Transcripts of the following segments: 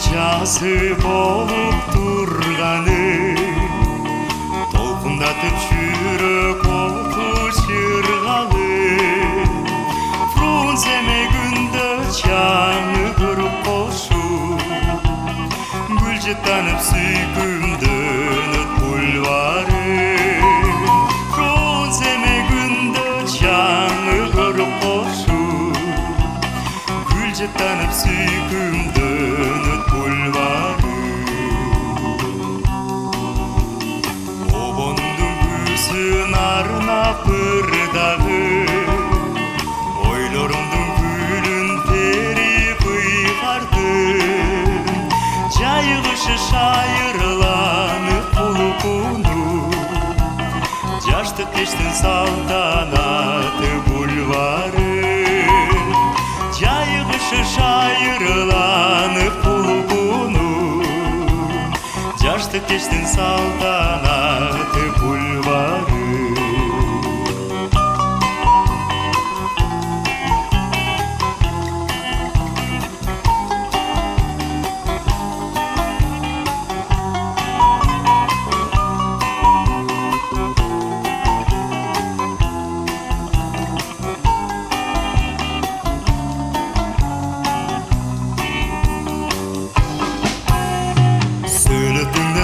жасы болып тұрғаны, толқындатып жүрек оты шырғалы. Фрунземе күнді жаңы көріп қошу, гүл жеттанып сүйкімді үміт бульвары. Фрунземе күнді жаңы көріп қошу, гүл жеттанып сүйкімді үміт бульвары. Обондың күзін арнап ырдағы, ойлорымдың гүлін теріп ұйғарды. Жайғышы шайырланып құлқыну, жаштық кештің салтанаты бульвары. Жайғышы шайырланып құлқыну, жаштық кештің салтанаты бульвары.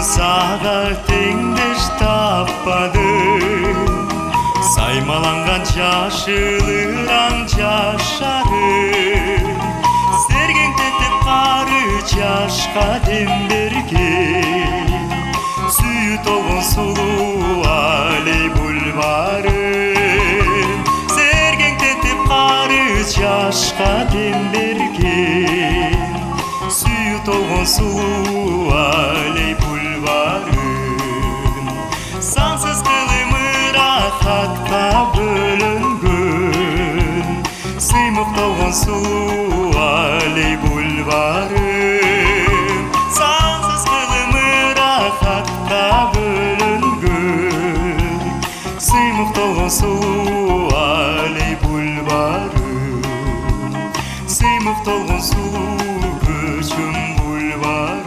Саға теңдеш таппады, саймаланған жашылыраң жашары. Сергентетіп қары жашқа дем берген, сүйі толған сұлу алей бульвары. Сергентетіп қары жашқа дем берген, сүйі толған сұлу алей бульвары. Сансыз қылымы рахатқа бөлінген, сыймық толған сұлу алей бульвары. Сансыз қылымы рахатқа бөлінген, сыймық толған сұлу алей бульвары. Сыймық толған сұлу көшім бульвары.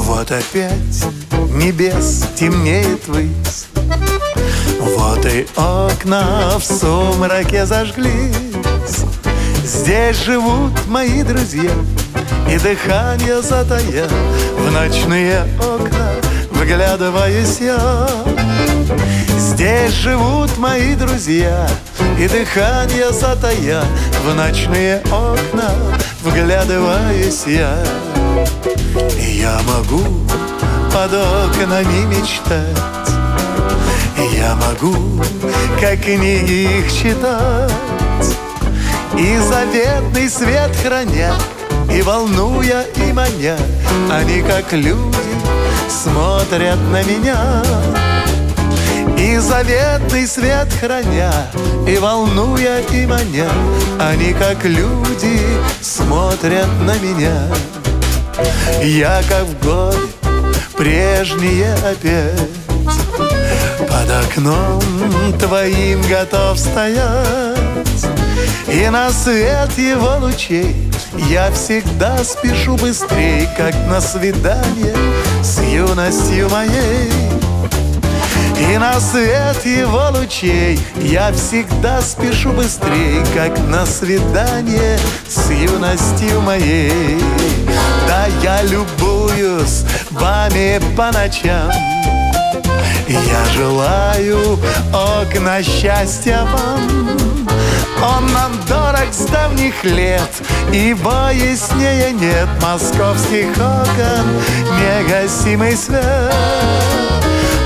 Вот опять небес темнеет высь, вот и окна в сумраке зажглись. Здесь живут мои друзья, и дыхание затая, в ночные окна вглядываюсь я. Здесь живут мои друзья, и дыхание затая, в ночные окна вглядываюсь я. И я могу под окнами мечтать, я могу, как книги их читать, и заветный свет храня, и волнуя, и маня, они, как люди, смотрят на меня. И заветный свет храня, и волнуя, и маня, они, как люди, смотрят на меня. Я, как в годы прежние опять, под окном твоим готов стоять. И на свет его лучей я всегда спешу быстрей, как на свидание с юностью моей. И на свет его лучей я всегда спешу быстрей, как на свидание с юностью моей. Да, я любуюсь вами по ночам, я желаю окна счастья вам. Он нам дорог с давних лет, ибо яснее нет московских окон негасимый свет.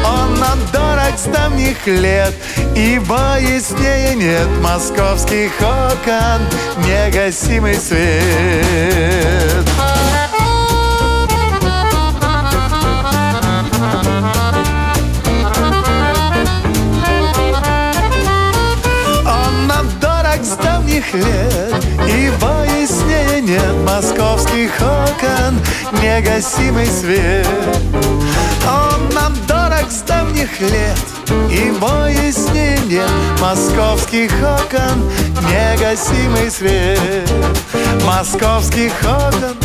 Он нам дорог с давних лет, ибо яснее нет московских окон негасимый свет. Он нам дорог с давних лет, ибо яснее нет московских окон негасимый свет. Он нам дорог с давних лет, и боязни нет московских окон, негасимый свет. Московских окон,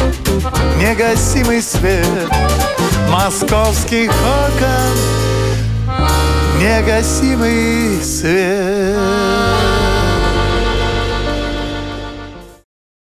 негасимый свет. Московских окон, негасимый свет.